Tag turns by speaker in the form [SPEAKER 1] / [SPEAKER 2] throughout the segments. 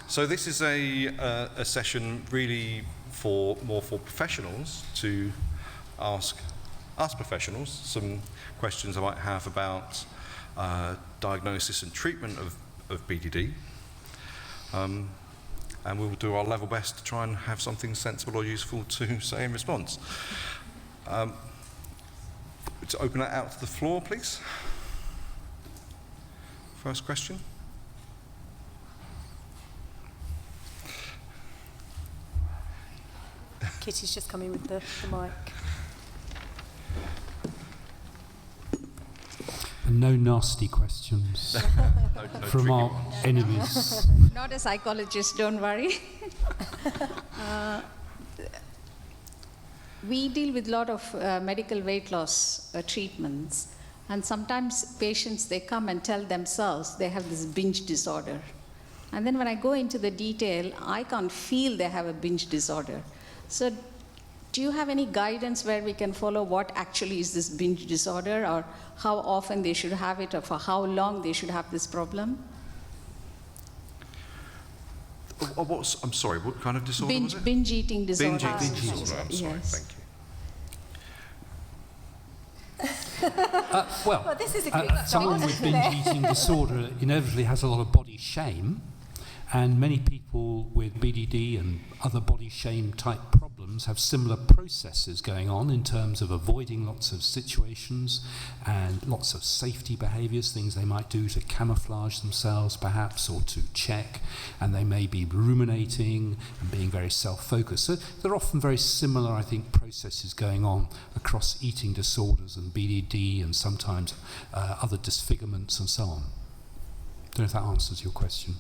[SPEAKER 1] So this is a session really more for professionals to ask us professionals some questions I might have about diagnosis and treatment of BDD. And we will do our level best to try and have something sensible or useful to say in response. To open that out to the floor, please. First question.
[SPEAKER 2] Kitty's just coming with the mic.
[SPEAKER 3] No nasty questions
[SPEAKER 1] No
[SPEAKER 3] from our
[SPEAKER 1] ones.
[SPEAKER 3] enemies.
[SPEAKER 4] Not a psychologist, don't worry. We deal with a lot of medical weight loss treatments, and sometimes patients, they come and tell themselves they have this binge disorder. And then when I go into the detail, I can't feel they have a binge disorder. So do you have any guidance where we can follow what actually is this binge disorder, or how often they should have it, or for how long they should have this problem?
[SPEAKER 1] I'm sorry, what kind of disorder was it?
[SPEAKER 4] Binge eating disorder.
[SPEAKER 1] Binge eating disorder, I'm sorry,
[SPEAKER 4] Yes.
[SPEAKER 1] thank you.
[SPEAKER 2] Well, this is a great
[SPEAKER 3] Someone with binge eating disorder inevitably has a lot of body shame, and many people with BDD and other body shame type problems have similar processes going on in terms of avoiding lots of situations and lots of safety behaviours, things they might do to camouflage themselves perhaps, or to check, and they may be ruminating and being very self-focused. So there are often very similar, I think, processes going on across eating disorders and BDD, and sometimes other disfigurements and so on. Don't know if that answers your question.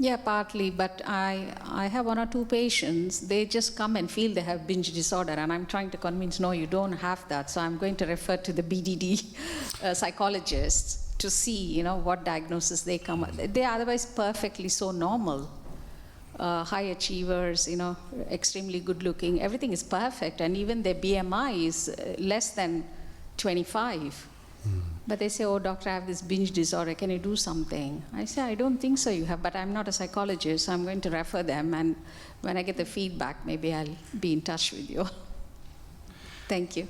[SPEAKER 4] Yeah, partly, but I have one or two patients, they just come and feel they have binge disorder, and I'm trying to convince, no, you don't have that. So I'm going to refer to the BDD psychologists to see, what diagnosis they come with. They are otherwise perfectly so normal. High achievers, extremely good looking, everything is perfect, and even their BMI is less than 25. But they say, oh, doctor, I have this binge disorder, can you do something? I say, I don't think so you have, but I'm not a psychologist, so I'm going to refer them, and when I get the feedback, maybe I'll be in touch with you. Thank you.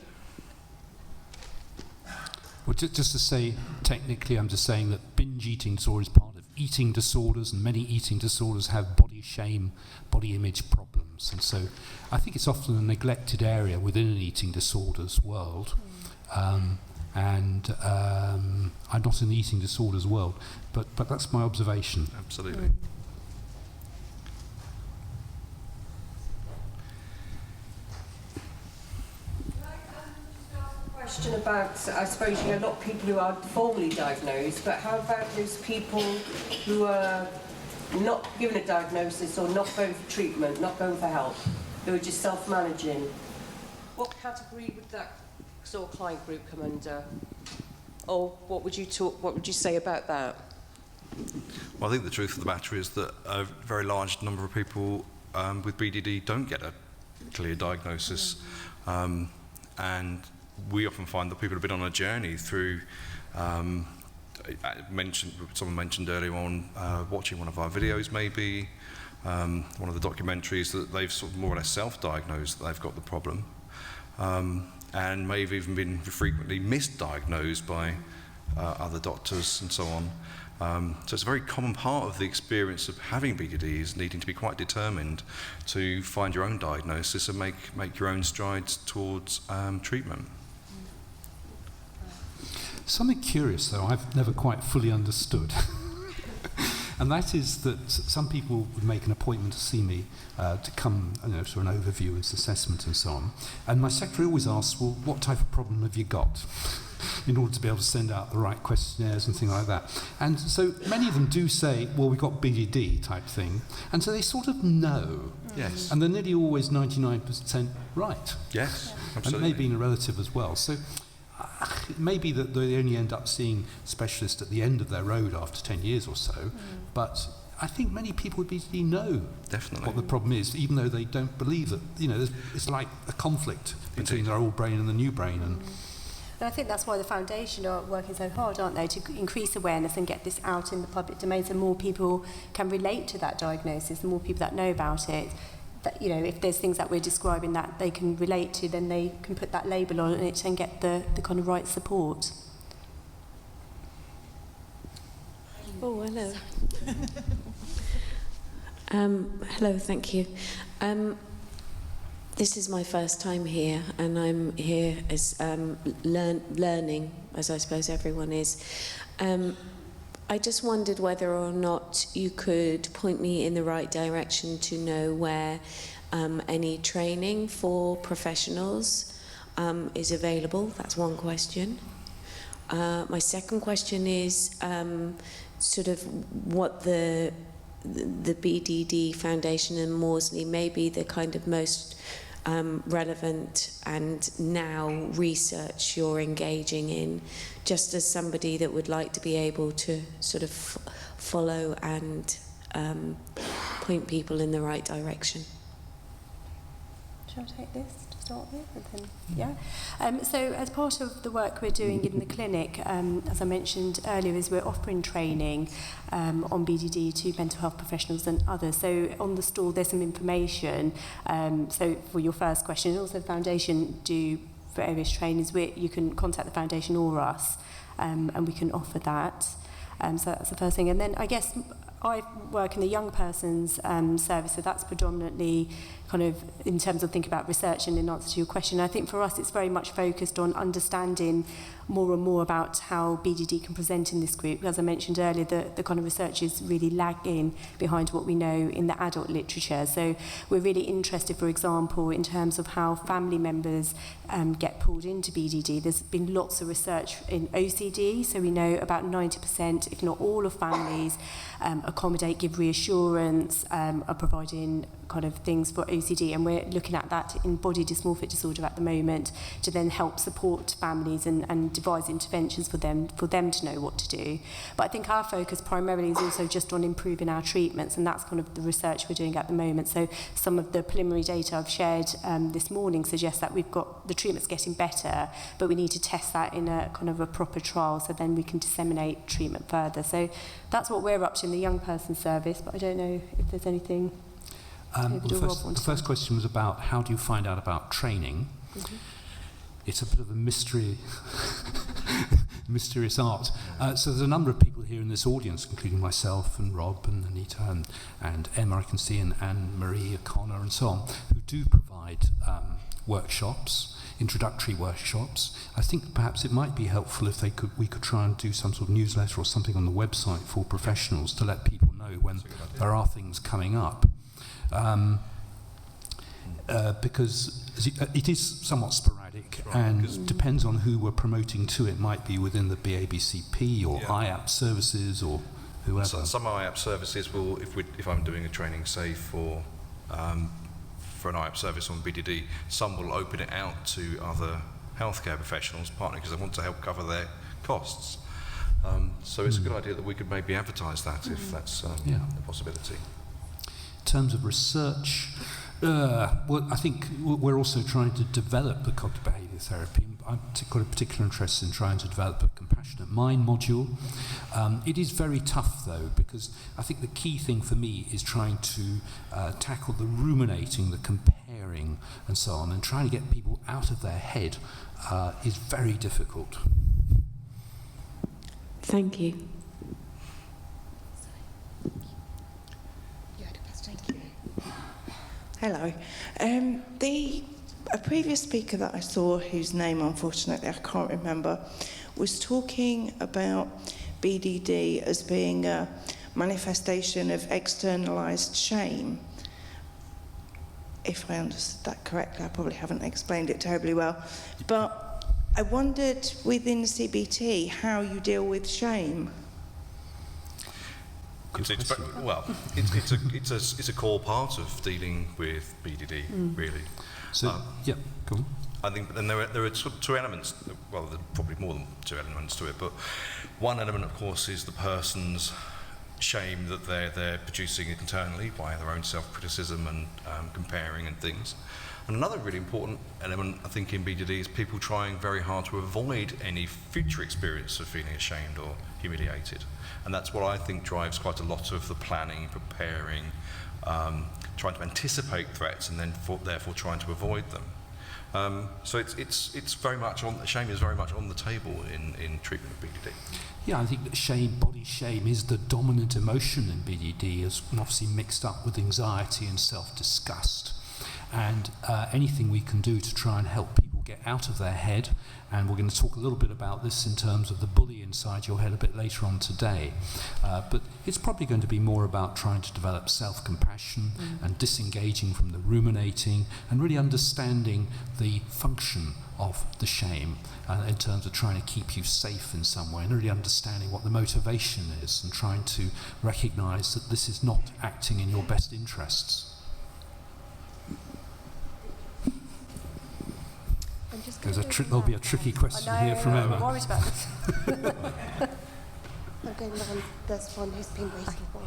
[SPEAKER 3] Well, just to say, technically, I'm just saying that binge eating disorder is part of eating disorders, and many eating disorders have body shame, body image problems. And so I think it's often a neglected area within an eating disorders world. And I'm not in the eating disorders world, but that's my observation.
[SPEAKER 1] Absolutely.
[SPEAKER 5] Question about, I suppose, a lot of people who are formally diagnosed, but how about those people who are not given a diagnosis or not going for treatment, not going for help, who are just self-managing? What category would that sort of client group come under? Or what would you say about that?
[SPEAKER 1] Well, I think the truth of the matter is that a very large number of people with BDD don't get a clear diagnosis, and we often find that people have been on a journey through, someone mentioned earlier on, watching one of our videos maybe, one of the documentaries, that they've sort of more or less self-diagnosed that they've got the problem, and may have even been frequently misdiagnosed by other doctors and so on. So it's a very common part of the experience of having BDD is needing to be quite determined to find your own diagnosis and make your own strides towards treatment.
[SPEAKER 3] Something curious, though, I've never quite fully understood. And that is that some people would make an appointment to see me to come, for an overview and assessment and so on. And my secretary always asks, well, what type of problem have you got? In order to be able to send out the right questionnaires and things like that. And so many of them do say, well, we've got BDD type thing. And so they sort of know.
[SPEAKER 1] Yes.
[SPEAKER 3] And they're nearly always 99% right.
[SPEAKER 1] Yes, absolutely.
[SPEAKER 3] And it may be in a relative as well. So it may be that they only end up seeing specialists at the end of their road after 10 years or so, but I think many people with BDD know
[SPEAKER 1] Definitely.
[SPEAKER 3] what the problem is, even though they don't believe that, it's like a conflict between their old brain and the new brain. And
[SPEAKER 2] And I think that's why the foundation are working so hard, aren't they, to increase awareness and get this out in the public domain so more people can relate to that diagnosis, the more people that know about it. That, you know, if there's things that we're describing that they can relate to, then they can put that label on it and get the kind of right support.
[SPEAKER 6] Oh, hello. Hello, thank you. This is my first time here, and I'm here as learning, as I suppose everyone is. I just wondered whether or not you could point me in the right direction to know where any training for professionals is available. That's one question. My second question is sort of what the BDD Foundation and Maudsley may be the kind of most relevant and now research you're engaging in, just as somebody that would like to be able to sort of follow and point people in the right direction.
[SPEAKER 2] Shall I take this to start with? And then, so as part of the work we're doing in the clinic, as I mentioned earlier, is we're offering training on BDD to mental health professionals and others. So on the stall there's some information. So for your first question, and also the foundation do various trainings. You can contact the foundation or us, and we can offer that. So that's the first thing. And then I guess I work in the young persons service, so that's predominantly kind of in terms of thinking about research and in answer to your question. I think for us it's very much focused on understanding more and more about how BDD can present in this group. As I mentioned earlier, the kind of research is really lagging behind what we know in the adult literature. So we're really interested, for example, in terms of how family members get pulled into BDD. There's been lots of research in OCD, so we know about 90%, if not all of families, accommodate, give reassurance, are providing kind of things for OCD, and we're looking at that in body dysmorphic disorder at the moment to then help support families and devise interventions for them to know what to do. But I think our focus primarily is also just on improving our treatments, and that's kind of the research we're doing at the moment. So some of the preliminary data I've shared this morning suggests that we've got the treatments getting better, but we need to test that in a kind of a proper trial so then we can disseminate treatment further. So that's what we're up to in the young person service, but I don't know if there's anything.
[SPEAKER 3] The first question was about how do you find out about training. Mm-hmm. It's a bit of a mysterious art. So there's a number of people here in this audience, including myself and Rob and Anita and Emma, I can see, and Anne-Marie O'Connor and so on, who do provide workshops, introductory workshops. I think perhaps it might be helpful if we could try and do some sort of newsletter or something on the website for professionals to let people know when there are things coming up. Because it is somewhat sporadic, and depends on who we're promoting to. It might be within the BABCP or IAP services or whoever.
[SPEAKER 1] So some IAP services will, if I'm doing a training, say for an IAP service on BDD, some will open it out to other healthcare professionals, partly because they want to help cover their costs. So it's a good idea that we could maybe advertise that if that's a possibility.
[SPEAKER 3] In terms of research, well, I think we're also trying to develop the cognitive behaviour therapy. I've got a particular interest in trying to develop a compassionate mind module. It is very tough, though, because I think the key thing for me is trying to tackle the ruminating, the comparing, and so on, and trying to get people out of their head is very difficult.
[SPEAKER 6] Thank you.
[SPEAKER 7] Hello. A previous speaker that I saw, whose name unfortunately I can't remember, was talking about BDD as being a manifestation of externalized shame. If I understood that correctly, I probably haven't explained it terribly well. But I wondered within CBT how you deal with shame.
[SPEAKER 1] It's a core part of dealing with BDD, really.
[SPEAKER 3] So, go on.
[SPEAKER 1] I think, and there are sort of two elements. Well, there are probably more than two elements to it, but one element, of course, is the person's shame that they're producing internally by their own self-criticism and comparing and things. And another really important element, I think, in BDD is people trying very hard to avoid any future experience of feeling ashamed or humiliated. And that's what I think drives quite a lot of the planning, preparing, trying to anticipate threats and then therefore trying to avoid them. So it's very much on, shame is very much on the table in treatment of BDD.
[SPEAKER 3] Yeah, I think that shame, body shame, is the dominant emotion in BDD, is obviously mixed up with anxiety and self-disgust. And anything we can do to try and help people get out of their head, and we're going to talk a little bit about this in terms of the bully inside your head a bit later on today, but it's probably going to be more about trying to develop self-compassion and disengaging from the ruminating and really understanding the function of the shame in terms of trying to keep you safe in some way, and really understanding what the motivation is and trying to recognise that this is not acting in your best interests. There'll be a tricky question here from Emma.
[SPEAKER 2] I'm worried about this.
[SPEAKER 8] I'm going around this one who's been waiting for.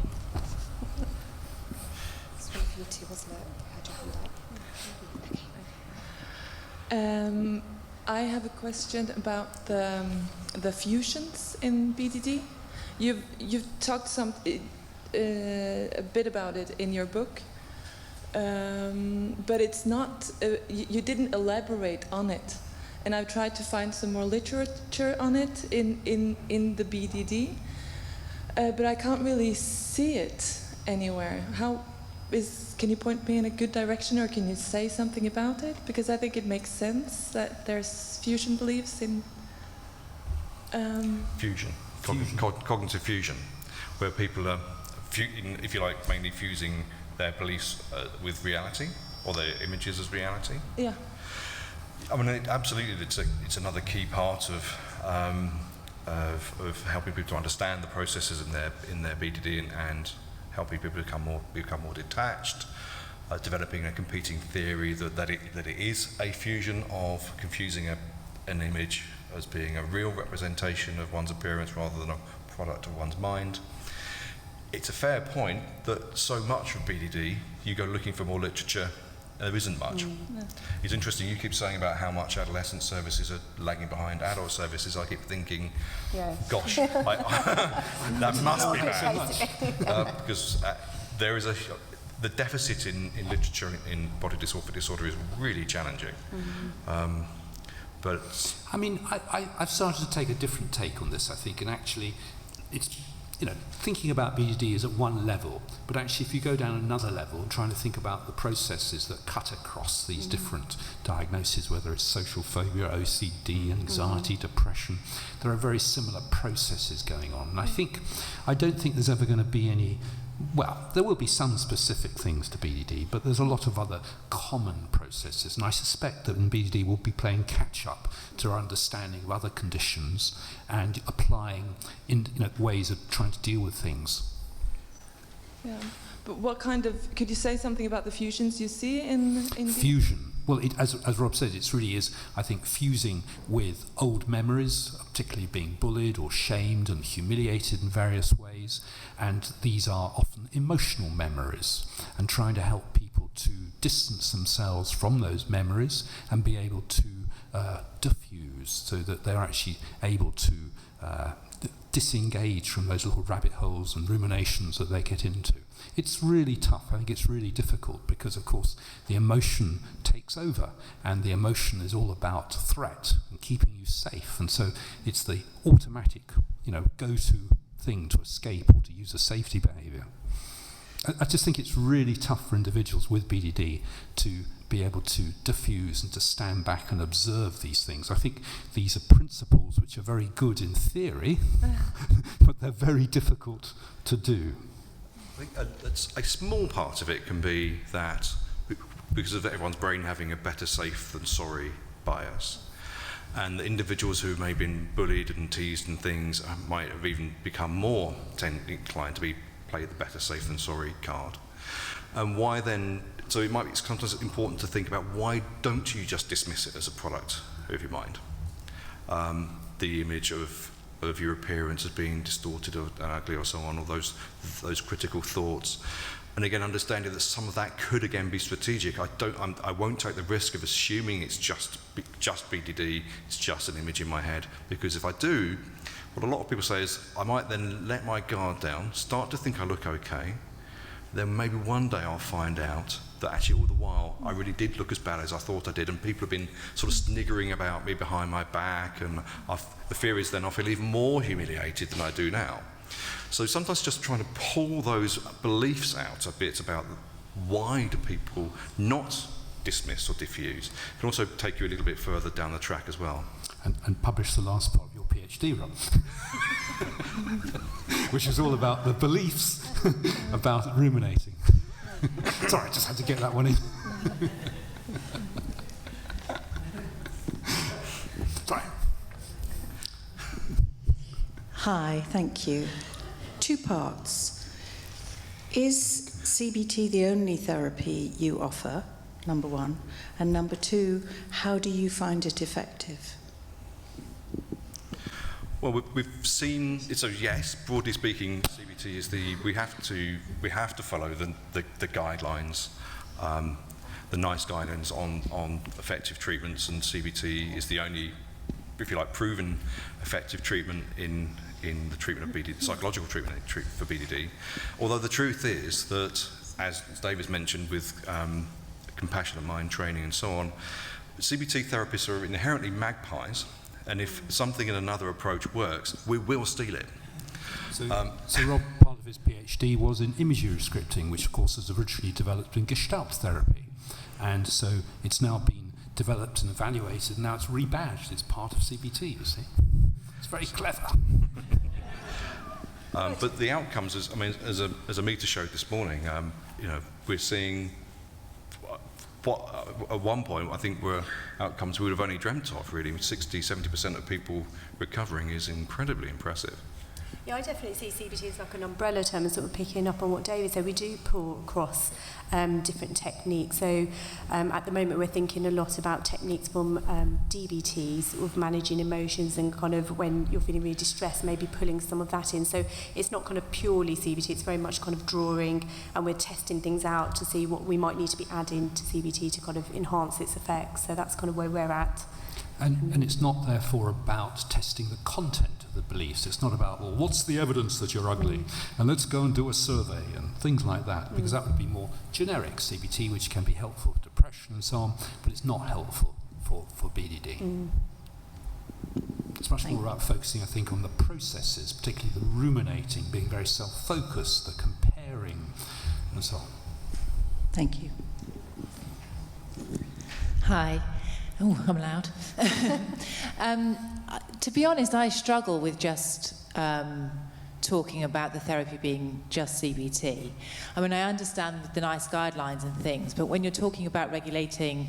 [SPEAKER 8] It's one of you two, wasn't it? You had your hand up.
[SPEAKER 9] I have a question about the fusions in BDD. You've talked a bit about it in your book. But it's not, you didn't elaborate on it. And I've tried to find some more literature on it in the BDD, but I can't really see it anywhere. Can you point me in a good direction, or can you say something about it? Because I think it makes sense that there's fusion beliefs in...
[SPEAKER 1] Cognitive fusion, where people are, if you like, mainly fusing their beliefs with reality, or their images as reality.
[SPEAKER 9] Yeah.
[SPEAKER 1] I mean, absolutely, it's another key part of helping people to understand the processes in their BDD and helping people become more detached, developing a competing theory that it is a fusion of confusing an image as being a real representation of one's appearance rather than a product of one's mind. It's a fair point that so much of BDD, you go looking for more literature, and there isn't much.
[SPEAKER 9] Yeah.
[SPEAKER 1] It's interesting, you keep saying about how much adolescent services are lagging behind adult services. I keep thinking, gosh, that must be bad. Because there is the deficit in literature in body disorder is really challenging. But
[SPEAKER 3] I mean, I've started to take a different take on this, I think, and actually it's, thinking about BDD is at one level, but actually if you go down another level, trying to think about the processes that cut across these different diagnoses, whether it's social phobia, OCD, anxiety, depression, there are very similar processes going on. And I don't think there's ever going to be any, well, there will be some specific things to BDD, but there's a lot of other common processes, and I suspect that in BDD we'll be playing catch-up to our understanding of other conditions and applying in ways of trying to deal with things.
[SPEAKER 9] Yeah, but what kind of, could you say something about the fusions you see in
[SPEAKER 3] Fusion. Well, as Rob said, it really is, I think, fusing with old memories, particularly being bullied or shamed and humiliated in various ways, and these are often emotional memories, and trying to help people to distance themselves from those memories and be able to diffuse so that they're actually able to disengage from those little rabbit holes and ruminations that they get into. It's really tough. I think it's really difficult because, of course, the emotion takes over, and the emotion is all about threat and keeping you safe. And so it's the automatic, go-to thing to escape or to use a safety behaviour. I just think it's really tough for individuals with BDD to be able to diffuse and to stand back and observe these things. I think these are principles which are very good in theory, but they're very difficult to do.
[SPEAKER 1] I think a small part of it can be that because of everyone's brain having a better safe than sorry bias, and the individuals who may have been bullied and teased and things might have even become more inclined to play the better safe than sorry card. And why then, so it might be sometimes important to think about why don't you just dismiss it as a product of your mind? The image of your appearance as being distorted or ugly or so on, or those critical thoughts. And again, understanding that some of that could again be strategic. I won't take the risk of assuming it's just BDD, it's just an image in my head, because if I do, what a lot of people say is I might then let my guard down, start to think I look okay, then maybe one day I'll find out that actually all the while I really did look as bad as I thought I did, and people have been sort of sniggering about me behind my back, and the fear is then I'll feel even more humiliated than I do now. So sometimes just trying to pull those beliefs out a bit about why do people not dismiss or diffuse can also take you a little bit further down the track as well.
[SPEAKER 3] And publish the last part of your PhD run, which is all about the beliefs about ruminating. Sorry, I just had to get that one in. Sorry.
[SPEAKER 10] Hi, thank you. 2 parts. Is CBT the only therapy you offer, number 1? And number 2, how do you find it effective?
[SPEAKER 1] Well, we've seen, so yes, broadly speaking, CBT is we have to follow the guidelines, the NICE guidelines on effective treatments, and CBT is the only, if you like, proven effective treatment in the treatment of BDD, psychological treatment for BDD. Although the truth is that, as David's mentioned, with compassionate mind training and so on, CBT therapists are inherently magpies, and if something in another approach works, we will steal it.
[SPEAKER 3] So Rob, part of his PhD was in imagery scripting, which of course was originally developed in Gestalt therapy, and so it's now been developed and evaluated, and now it's rebadged. It's part of CBT, you see. It's very clever.
[SPEAKER 1] But the outcomes, as a meter showed this morning, we're seeing what at one point I think were outcomes we would have only dreamt of, really. 60-70% of people recovering is incredibly impressive.
[SPEAKER 2] Yeah, I definitely see CBT as like an umbrella term, and sort of picking up on what David said. We do pull across different techniques. So at the moment we're thinking a lot about techniques from DBTs of managing emotions, and kind of when you're feeling really distressed, maybe pulling some of that in. So it's not kind of purely CBT, it's very much kind of drawing, and we're testing things out to see what we might need to be adding to CBT to kind of enhance its effects. So that's kind of where we're at.
[SPEAKER 3] And it's not therefore about testing the content of the beliefs. It's not about, well, what's the evidence that you're ugly? And let's go and do a survey and things like that, because that would be more generic CBT, which can be helpful for depression and so on, but it's not helpful for BDD. It's much more about focusing, I think, on the processes, particularly the ruminating, being very self-focused, the comparing, and so on.
[SPEAKER 11] Thank you. Hi. Oh, I'm loud. To be honest, I struggle with just talking about the therapy being just CBT. I mean, I understand the NICE guidelines and things, but when you're talking about regulating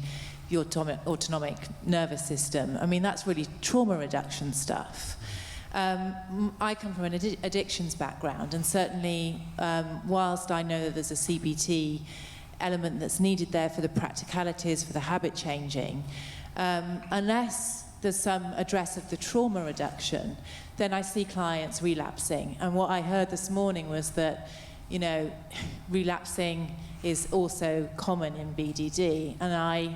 [SPEAKER 11] your autonomic nervous system, I mean, that's really trauma reduction stuff. I come from an addictions background, and certainly, whilst I know that there's a CBT element that's needed there for the practicalities, for the habit changing, unless there's some address of the trauma reduction, then I see clients relapsing. And what I heard this morning was that, you know, relapsing is also common in BDD, and I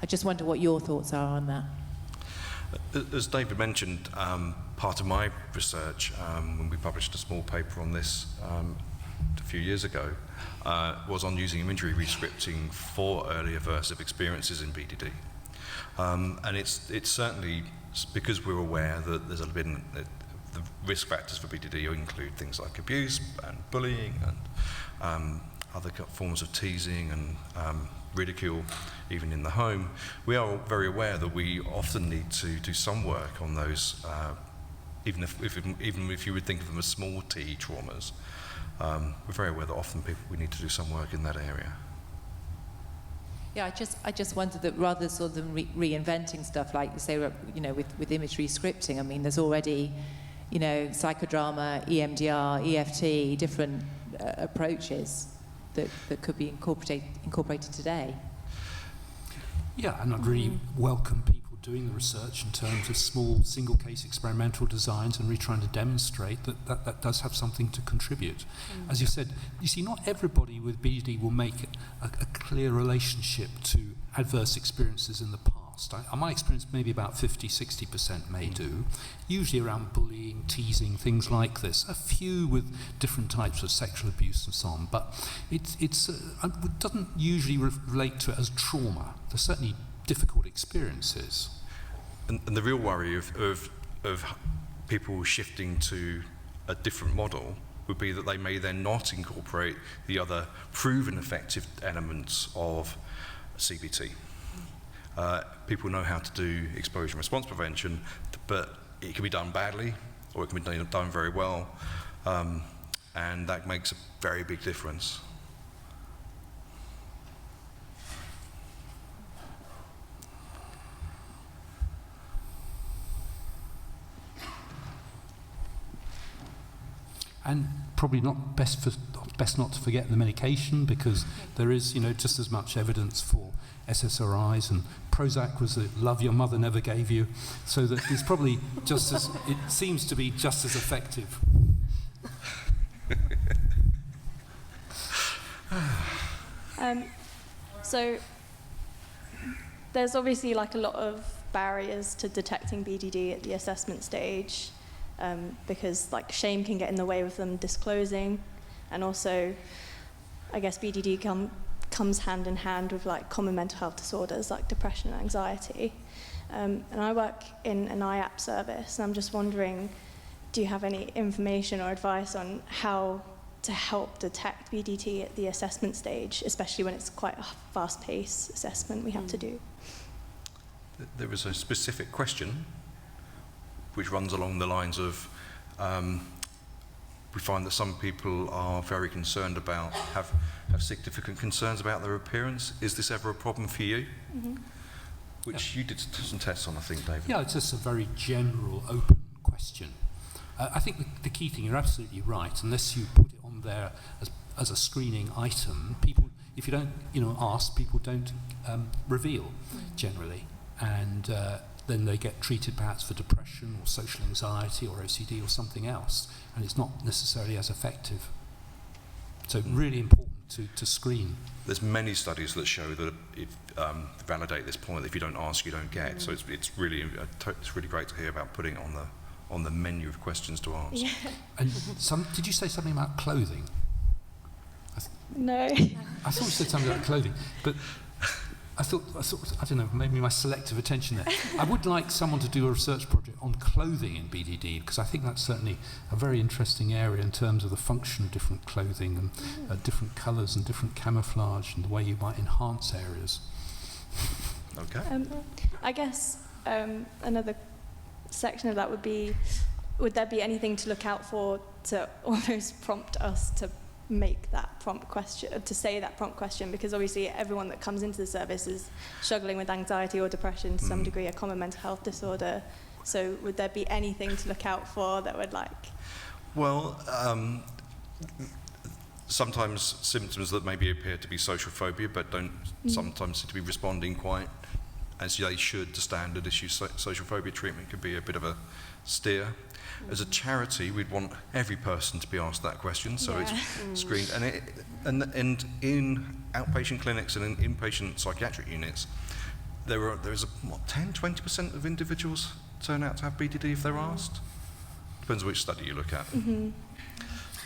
[SPEAKER 11] just wonder what your thoughts are on that.
[SPEAKER 1] As David mentioned, part of my research, when we published a small paper on this a few years ago, was on using imagery rescripting for early aversive experiences in BDD. And it's certainly, because we're aware that there's been the risk factors for BDD include things like abuse and bullying and other forms of teasing and ridicule, even in the home. We are very aware that we often need to do some work on those, even if you would think of them as small t traumas. We're very aware that often we need to do some work in that area.
[SPEAKER 11] Yeah, I just wondered that rather sort of reinventing stuff, like you say, you know, with imagery scripting. I mean, there's already, you know, psychodrama, EMDR, EFT, different approaches that could be incorporated today.
[SPEAKER 3] Yeah, and I'd really welcome people doing the research in terms of small single-case experimental designs and really trying to demonstrate that does have something to contribute. As you said, you see, not everybody with BDD will make a clear relationship to adverse experiences in the past. My experience, maybe about 50-60% may do, usually around bullying, teasing, things like this. A few with different types of sexual abuse and so on, but it doesn't usually relate to it as trauma. There's certainly difficult experiences.
[SPEAKER 1] And the real worry of people shifting to a different model would be that they may then not incorporate the other proven effective elements of CBT. People know how to do exposure and response prevention, but it can be done badly or it can be done very well, and that makes a very big difference.
[SPEAKER 3] And probably not best not to forget the medication, because there is, just as much evidence for SSRIs, and Prozac was the love your mother never gave you, so that it's probably just as, it seems to be just as effective.
[SPEAKER 12] So there's obviously like a lot of barriers to detecting BDD at the assessment stage, because like shame can get in the way of them disclosing, and also I guess BDD comes hand in hand with like common mental health disorders like depression and anxiety. And I work in an IAP service, and I'm just wondering, do you have any information or advice on how to help detect BDD at the assessment stage, especially when it's quite a fast-paced assessment we have to do?
[SPEAKER 1] There was a specific question which runs along the lines of, we find that some people are very concerned about, have significant concerns about their appearance. Is this ever a problem for you?
[SPEAKER 12] Mm-hmm.
[SPEAKER 1] Which you did some tests on, I think, David.
[SPEAKER 3] Yeah, it's just a very general, open question. I think the key thing, you're absolutely right, unless you put it on there as a screening item, people, if you don't ask, people don't reveal generally. And then they get treated perhaps for depression or social anxiety or OCD or something else, and it's not necessarily as effective. So really important to screen. There's
[SPEAKER 1] many studies that show that validate this point, that if you don't ask, you don't get. So it's really great to hear about putting it on the menu of questions to ask.
[SPEAKER 12] Yeah.
[SPEAKER 3] And did you say something about clothing?
[SPEAKER 12] No.
[SPEAKER 3] I thought you said something about clothing, but I thought, I don't know, maybe my selective attention there. I would like someone to do a research project on clothing in BDD, because I think that's certainly a very interesting area in terms of the function of different clothing and different colours and different camouflage and the way you might enhance areas.
[SPEAKER 1] Okay.
[SPEAKER 12] I guess another section of that would be, would there be anything to look out for to almost prompt us to make that prompt question, to say that prompt question, because obviously everyone that comes into the service is struggling with anxiety or depression to some degree, a common mental health disorder. So would there be anything to look out for that would
[SPEAKER 1] Well, sometimes symptoms that maybe appear to be social phobia but don't sometimes seem to be responding quite as they should to standard issues. Social phobia treatment could be a bit of a steer. As a charity, we'd want every person to be asked that question, so it's screened. And in outpatient clinics and in inpatient psychiatric units, there is 10-20% of individuals turn out to have BDD if they're asked. Depends on which study you look at.
[SPEAKER 12] Mm-hmm.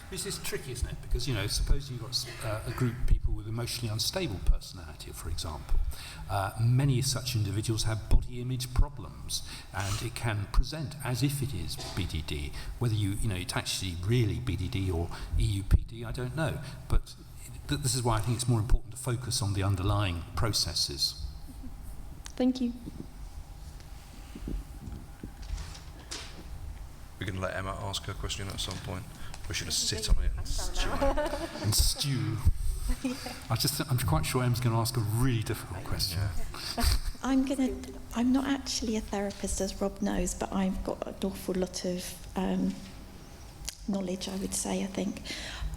[SPEAKER 3] This is tricky, isn't it? Because, suppose you've got a group of people with emotionally unstable personality, for example. Many such individuals have body image problems, and it can present as if it is BDD. Whether it's actually really BDD or EUPD, I don't know. But this is why I think it's more important to focus on the underlying processes.
[SPEAKER 12] Thank you.
[SPEAKER 1] We're going to let Emma ask her question at some point. We should just sit on it and stew.
[SPEAKER 3] I'm quite sure Emma's going to ask a really difficult question.
[SPEAKER 1] Yeah.
[SPEAKER 13] I'm not actually a therapist, as Rob knows, but I've got an awful lot of knowledge, I would say, I think.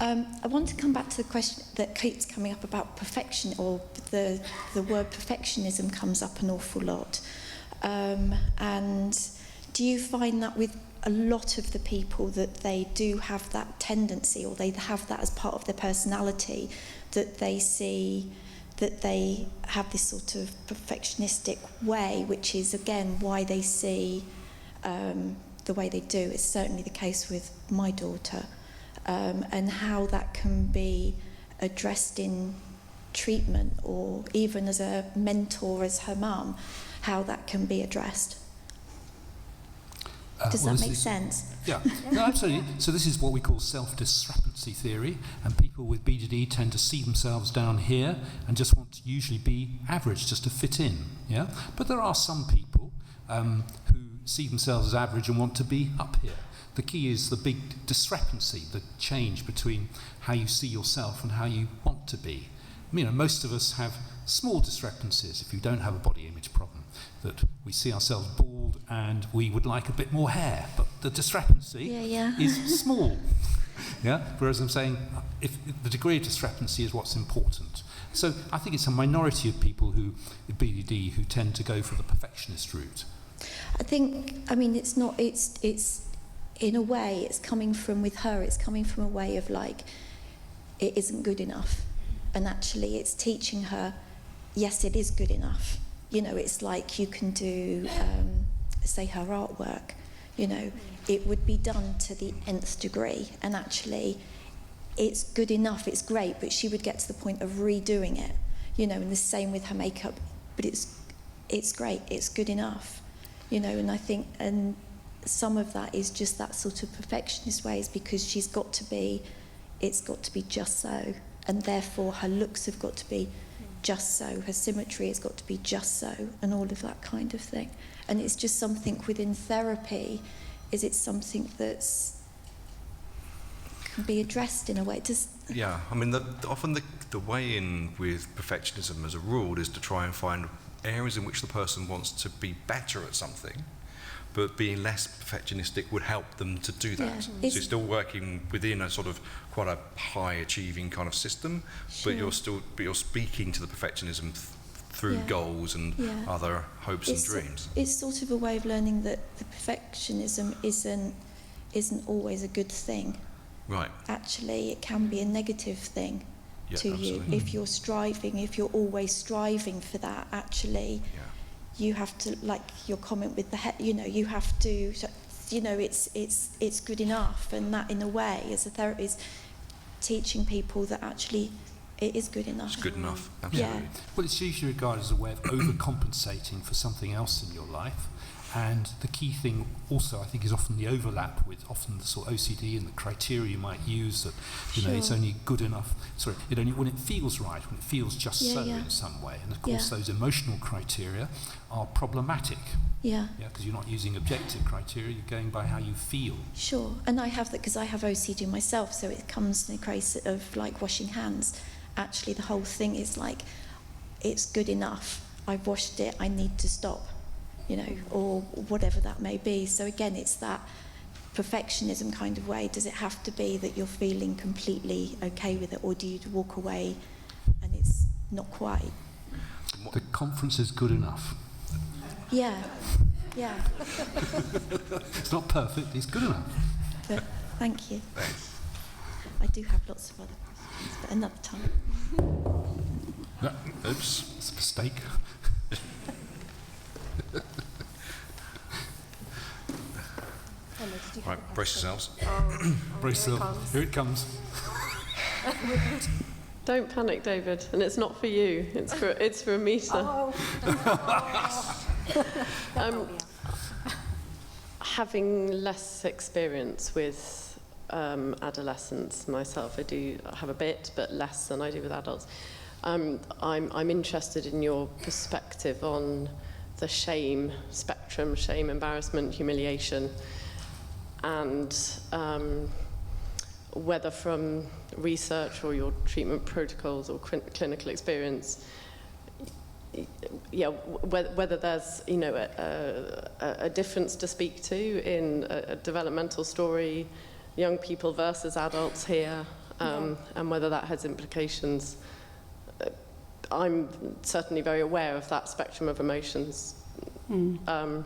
[SPEAKER 13] I want to come back to the question that keeps coming up about perfection, or the word perfectionism comes up an awful lot. And do you find that with a lot of the people that they do have that tendency, or they have that as part of their personality, that they see that they have this sort of perfectionistic way, which is again why they see the way they do? It's certainly the case with my daughter, and how that can be addressed in treatment, or even as a mentor, as her mum, how that can be addressed. Does that make sense?
[SPEAKER 3] Yeah, no, absolutely. So this is what we call self-discrepancy theory, and people with BDD tend to see themselves down here and just want to usually be average, just to fit in. Yeah, but there are some people who see themselves as average and want to be up here. The key is the big discrepancy, the change between how you see yourself and how you want to be. You know, most of us have small discrepancies if you don't have a body image problem, that we see ourselves bald and we would like a bit more hair, but the discrepancy is small. Yeah? Whereas I'm saying if the degree of discrepancy is what's important. So I think it's a minority of people who, with BDD, who tend to go for the perfectionist route.
[SPEAKER 13] I mean, it's not, it's in a way, it's coming from, with her, it's coming from a way of like, it isn't good enough. And actually it's teaching her, yes, it is good enough. You know, it's like you can do, say, her artwork, you know, it would be done to the nth degree, and actually it's good enough, it's great, but she would get to the point of redoing it, you know, and the same with her makeup, but it's great, it's good enough, you know. And I think, and some of that is just that sort of perfectionist ways, because it's got to be just so, and therefore her looks have got to be just so, her symmetry has got to be just so, and all of that kind of thing. And it's just something within therapy, is it something that's can be addressed in a way?
[SPEAKER 1] Yeah, I mean, often the way in with perfectionism as a rule is to try and find areas in which the person wants to be better at something, but being less perfectionistic would help them to do that. So you're still working within a sort of quite a high achieving kind of system, but you're speaking to the perfectionism through goals and other hopes and dreams.
[SPEAKER 13] It's sort of a way of learning that the perfectionism isn't always a good thing.
[SPEAKER 1] Right.
[SPEAKER 13] Actually, it can be a negative thing to
[SPEAKER 1] absolutely.
[SPEAKER 13] you. If you're striving, if you're always striving for that, actually, you have to, like your comment with the head, you know, you have to, you know, it's good enough, and that in a way, as a therapist, teaching people that actually it is good enough.
[SPEAKER 1] It's good enough, absolutely.
[SPEAKER 13] Yeah.
[SPEAKER 3] Well, it's usually regarded as a way of overcompensating for something else in your life. And the key thing also, I think, is often the overlap with often the sort of OCD and the criteria you might use, that, you know, it's only good enough, it only when it feels right, when it feels just in some way. And of course those emotional criteria are problematic. Yeah, because you're not using objective criteria, you're going by how you feel.
[SPEAKER 13] Sure, and I have that because I have OCD myself, so it comes in a case of like washing hands. Actually, the whole thing is like, it's good enough, I've washed it, I need to stop, you know, or whatever that may be. So again, it's that perfectionism kind of way. Does it have to be that you're feeling completely okay with it, or do you walk away and it's not quite?
[SPEAKER 3] The conference is good enough.
[SPEAKER 13] Yeah.
[SPEAKER 3] It's not perfect, it's good enough.
[SPEAKER 13] But thank you.
[SPEAKER 1] Thanks.
[SPEAKER 13] I do have lots of other questions, but another time.
[SPEAKER 3] No, oops, it's a mistake.
[SPEAKER 1] Right, brace yourselves.
[SPEAKER 3] Brace yourselves. Here it comes.
[SPEAKER 14] Don't panic, David, and it's not for you. It's for Amita. Having less experience with adolescents myself, I do have a bit, but less than I do with adults. I'm interested in your perspective on the shame spectrum, shame, embarrassment, humiliation, and whether from research or your treatment protocols or clinical experience, whether there's, you know, a difference to speak to in a developmental story, young people versus adults here, and whether that has implications. I'm certainly very aware of that spectrum of emotions And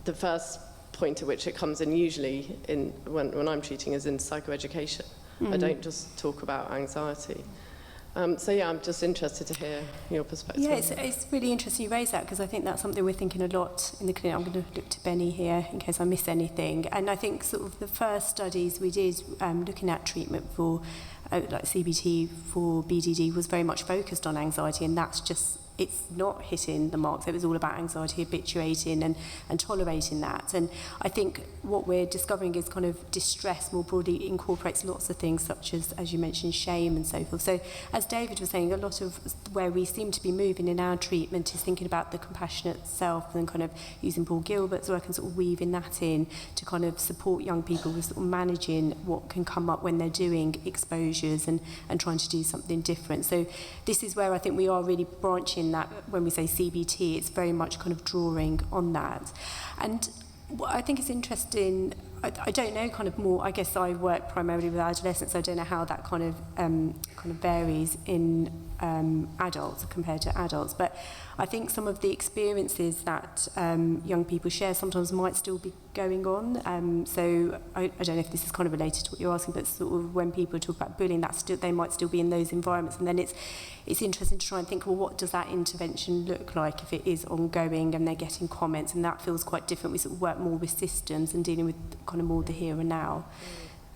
[SPEAKER 14] the first point at which it comes in usually when I'm treating is in psychoeducation. I don't just talk about anxiety. So yeah, I'm just interested to hear your perspective.
[SPEAKER 2] Yeah, it's really interesting you raise that, because I think that's something we're thinking a lot in the clinic. I'm going to look to Benny here in case I miss anything. And I think sort of the first studies we did looking at treatment for like CBT for BDD was very much focused on anxiety, and that's just, it's not hitting the marks. It was all about anxiety, habituating and tolerating that. And I think what we're discovering is kind of distress more broadly incorporates lots of things such as you mentioned, shame and so forth. So as David was saying, a lot of where we seem to be moving in our treatment is thinking about the compassionate self and kind of using Paul Gilbert's work and sort of weaving that in to kind of support young people with sort of managing what can come up when they're doing exposures and trying to do something different. So this is where I think we are really branching that. When we say CBT, it's very much kind of drawing on that. And what I think is interesting, I don't know, kind of more, I guess I work primarily with adolescents, I don't know how that kind of varies in adults compared to adults, but I think some of the experiences that young people share sometimes might still be going on. So I don't know if this is kind of related to what you're asking, but sort of when people talk about bullying, they might still be in those environments, and then it's interesting to try and think, well, what does that intervention look like if it is ongoing and they're getting comments, and that feels quite different. We sort of work more with systems and dealing with kind of more the here and now.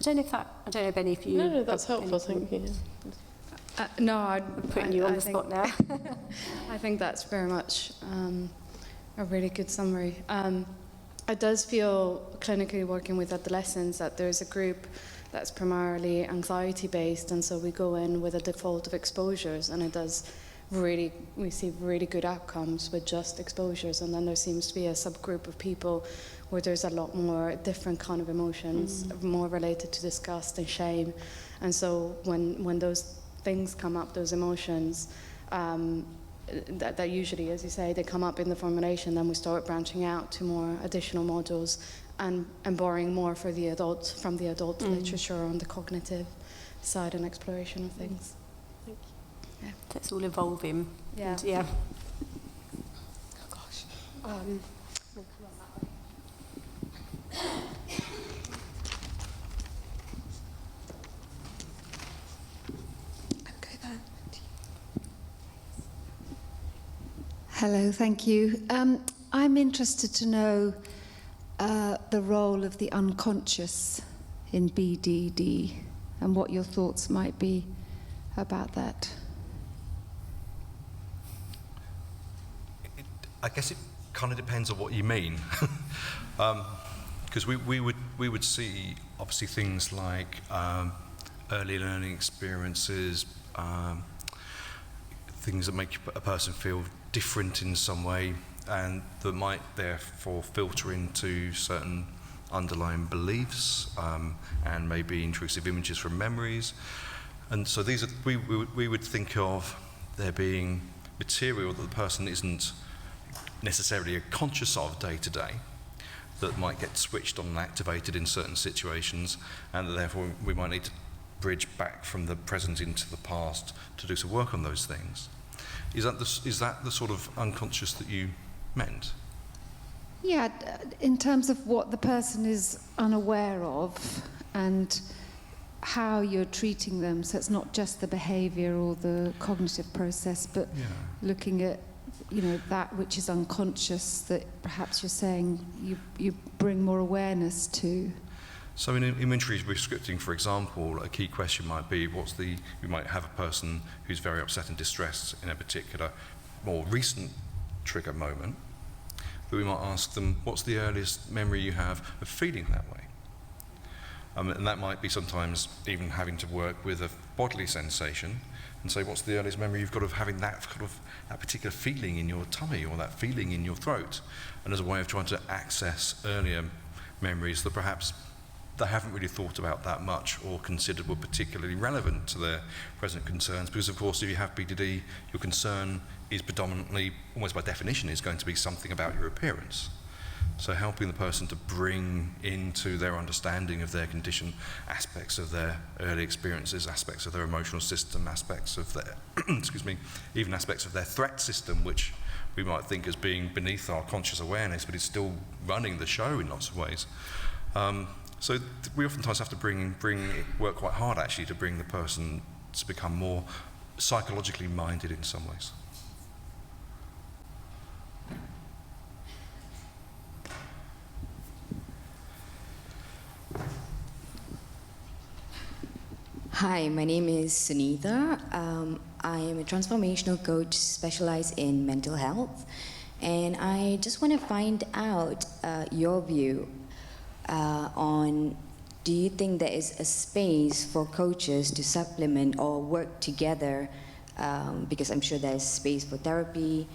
[SPEAKER 2] I don't know, Benny, if you...
[SPEAKER 14] No, that's helpful, thank you.
[SPEAKER 15] No, I'm
[SPEAKER 2] putting you on the spot now.
[SPEAKER 15] I think that's very much a really good summary. It does feel clinically working with adolescents that there's a group that's primarily anxiety-based, and so we go in with a default of exposures, and we see really good outcomes with just exposures, and then there seems to be a subgroup of people where there's a lot more different kind of emotions, more related to disgust and shame, and so when those things come up, those emotions, that usually, as you say, they come up in the formulation, then we start branching out to more additional modules and borrowing more from the adult literature on the cognitive side and exploration of things.
[SPEAKER 2] Thank you. Yeah. That's all evolving.
[SPEAKER 15] Yeah.
[SPEAKER 2] And, yeah.
[SPEAKER 8] Oh gosh. We'll come on that way. Okay there.
[SPEAKER 16] Hello, thank you. I'm interested to know the role of the unconscious in BDD and what your thoughts might be about that.
[SPEAKER 1] I guess it kind of depends on what you mean, because we would see obviously things like early learning experiences, things that make a person feel different in some way, and that might therefore filter into certain underlying beliefs and maybe intrusive images from memories. And so these are, we would think of there being material that the person isn't necessarily conscious of day to day, that might get switched on and activated in certain situations, and that therefore we might need to bridge back from the present into the past to do some work on those things. Is that the sort of unconscious that you meant?
[SPEAKER 16] Yeah, in terms of what the person is unaware of and how you're treating them, so it's not just the behaviour or the cognitive process, but looking at, you know, that which is unconscious that perhaps you're saying you bring more awareness to.
[SPEAKER 1] So in inventory rescripting, for example, a key question might be you might have a person who's very upset and distressed in a particular more recent trigger moment, but we might ask them, what's the earliest memory you have of feeling that way? And that might be sometimes even having to work with a bodily sensation and say, what's the earliest memory you've got of having that particular feeling in your tummy or that feeling in your throat? And as a way of trying to access earlier memories that perhaps they haven't really thought about that much or considered were particularly relevant to their present concerns, because of course if you have BDD, your concern is predominantly, almost by definition, is going to be something about your appearance. So helping the person to bring into their understanding of their condition aspects of their early experiences, aspects of their emotional system, aspects of their, excuse me, even aspects of their threat system, which we might think as being beneath our conscious awareness, but it's still running the show in lots of ways. So we oftentimes have to work quite hard actually to bring the person to become more psychologically minded in some ways.
[SPEAKER 17] Hi, my name is Sunitha. I am a transformational coach specialized in mental health, and I just want to find out your view on, do you think there is a space for coaches to supplement or work together, because I'm sure there's space for therapy,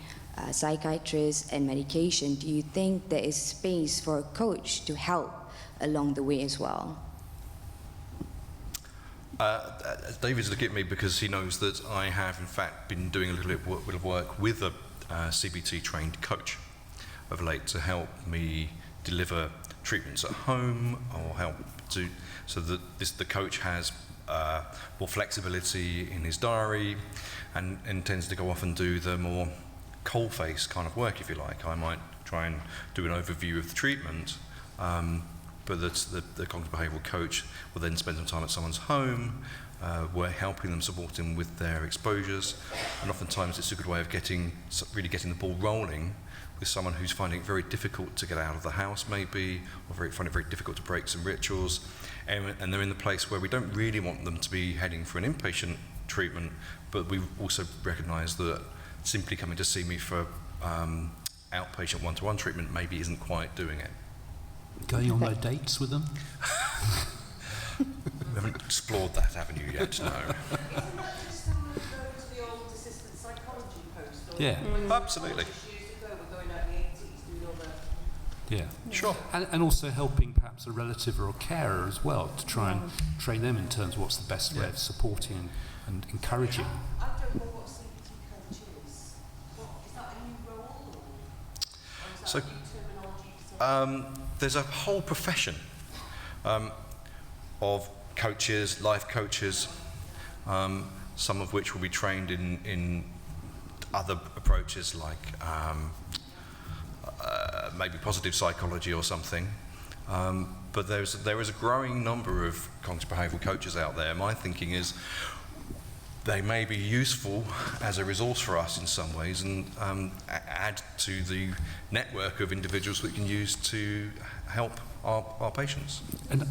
[SPEAKER 17] psychiatrists, and medication. Do you think there is space for a coach to help along the way as well?
[SPEAKER 1] David's looking at me because he knows that I have in fact been doing a little bit of work with a CBT trained coach of late to help me deliver treatments at home, or help to, so that the coach has more flexibility in his diary and tends to go off and do the more coal-face kind of work, if you like. I might try and do an overview of the treatment, but the cognitive behavioural coach will then spend some time at someone's home, we're helping them, supporting them with their exposures, and oftentimes it's a good way of really getting the ball rolling with someone who's finding it very difficult to get out of the house maybe, or find it very difficult to break some rituals, and they're in the place where we don't really want them to be heading for an inpatient treatment, but we also recognise that simply coming to see me for outpatient one-to-one treatment maybe isn't quite doing it.
[SPEAKER 3] Going on no dates with them?
[SPEAKER 1] We haven't explored that avenue yet, no.
[SPEAKER 3] Yeah.
[SPEAKER 1] Absolutely.
[SPEAKER 3] Yeah, sure. And also helping perhaps a relative or a carer as well to try and train them in terms of what's the best way of supporting and encouraging.
[SPEAKER 5] I don't know what CBT coach is. Is that a new role? Or is that a new terminology?
[SPEAKER 1] There's a whole profession of coaches, life coaches, some of which will be trained in other approaches like maybe positive psychology or something. But there is a growing number of cognitive behavioural coaches out there. My thinking is they may be useful as a resource for us in some ways, and add to the network of individuals we can use to help our patients.
[SPEAKER 3] And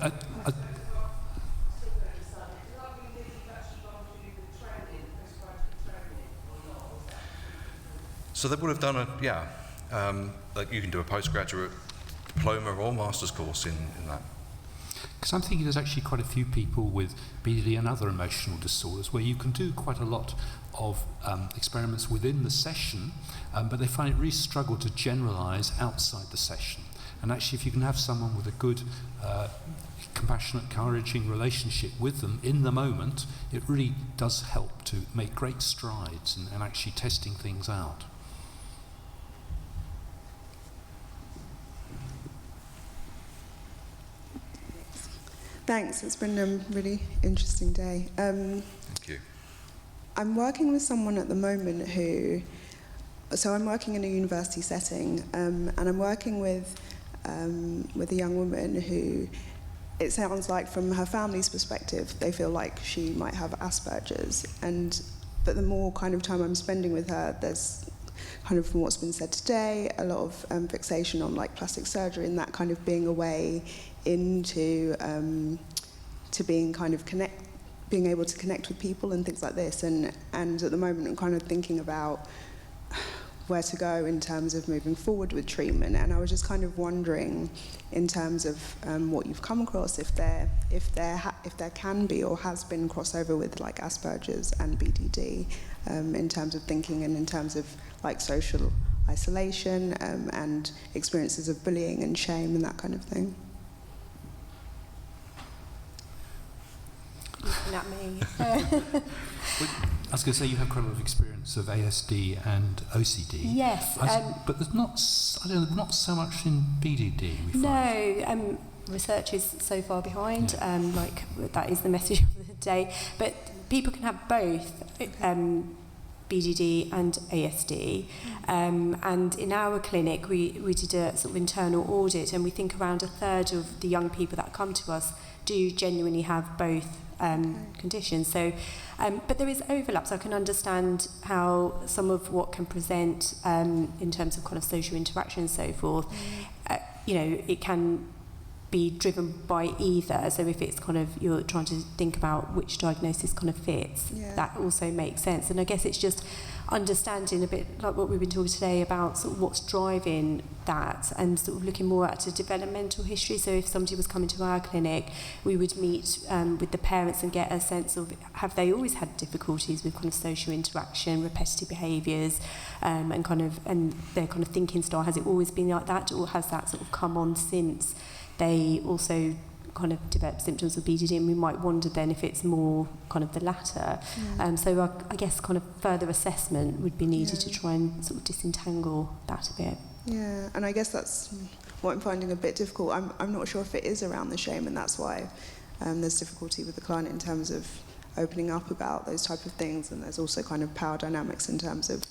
[SPEAKER 1] so they would have done like you can do a postgraduate diploma or master's course in that.
[SPEAKER 3] Because I'm thinking there's actually quite a few people with BDD and other emotional disorders where you can do quite a lot of experiments within the session, but they find it really struggle to generalise outside the session. And actually, if you can have someone with a good, compassionate, encouraging relationship with them in the moment, it really does help to make great strides and actually testing things out.
[SPEAKER 18] Thanks, it's been a really interesting day.
[SPEAKER 1] Thank you.
[SPEAKER 18] I'm working with someone at the moment so I'm working in a university setting, and I'm working with a young woman who, it sounds like from her family's perspective, they feel like she might have Asperger's, but the more kind of time I'm spending with her, there's kind of, from what's been said today, a lot of fixation on like plastic surgery and that kind of being a way into to being kind of being able to connect with people and things like this, and at the moment I'm kind of thinking about where to go in terms of moving forward with treatment, and I was just kind of wondering in terms of what you've come across, if there can be or has been crossover with like Asperger's and BDD in terms of thinking and in terms of like social isolation and experiences of bullying and shame and that kind of thing.
[SPEAKER 2] Looking at me.
[SPEAKER 3] I was going to say you have quite a lot of experience of ASD and OCD.
[SPEAKER 2] Yes.
[SPEAKER 3] But there's not so much in BDD, we find.
[SPEAKER 2] No, research is so far behind, like that is the message of the day. But people can have both BDD and ASD. And in our clinic, we did a sort of internal audit, and we think around a third of the young people that come to us do genuinely have both conditions. So, but there is overlap, so I can understand how some of what can present in terms of kind of social interaction and so forth, you know, it can be driven by either. So if it's kind of, you're trying to think about which diagnosis kind of fits, that also makes sense. And I guess it's just understanding a bit like what we've been talking today about sort of what's driving that, and sort of looking more at a developmental history. So if somebody was coming to our clinic, we would meet with the parents and get a sense of, have they always had difficulties with kind of social interaction, repetitive behaviours, and their kind of thinking style, has it always been like that, or has that sort of come on since they also kind of develop symptoms of BDD? And we might wonder then if it's more kind of the latter. So I guess kind of further assessment would be needed to try and sort of disentangle that a bit.
[SPEAKER 18] Yeah, and I guess that's what I'm finding a bit difficult. I'm not sure if it is around the shame, and that's why there's difficulty with the client in terms of opening up about those type of things. And there's also kind of power dynamics in terms of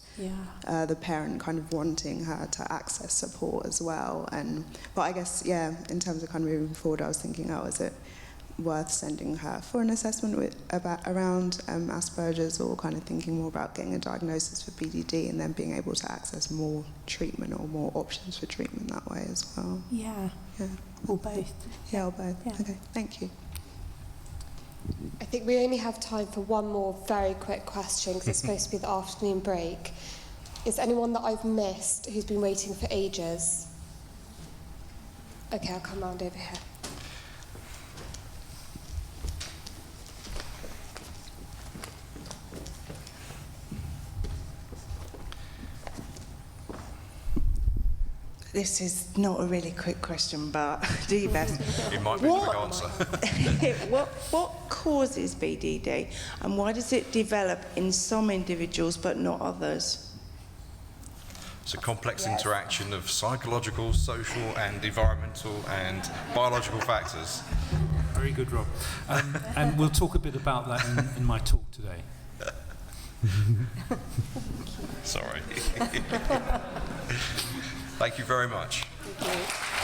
[SPEAKER 18] the parent kind of wanting her to access support as well. But I guess, in terms of kind of moving forward, I was thinking, is it worth sending her for an assessment around Asperger's, or kind of thinking more about getting a diagnosis for BDD and then being able to access more treatment or more options for treatment that way as well?
[SPEAKER 2] Yeah. Or both.
[SPEAKER 18] Yeah, or both. Yeah. Okay, thank you.
[SPEAKER 8] I think we only have time for one more very quick question, because it's supposed to be the afternoon break. Is anyone that I've missed who's been waiting for ages? Okay, I'll come round over here.
[SPEAKER 7] This is not a really quick question, but do your best.
[SPEAKER 1] It might be a quick answer.
[SPEAKER 7] What causes BDD, and why does it develop in some individuals but not others?
[SPEAKER 1] It's a complex interaction of psychological, social and environmental and biological factors.
[SPEAKER 3] Very good, Rob. And we'll talk a bit about that in my talk today.
[SPEAKER 1] Sorry. Thank you very much.
[SPEAKER 2] Thank you.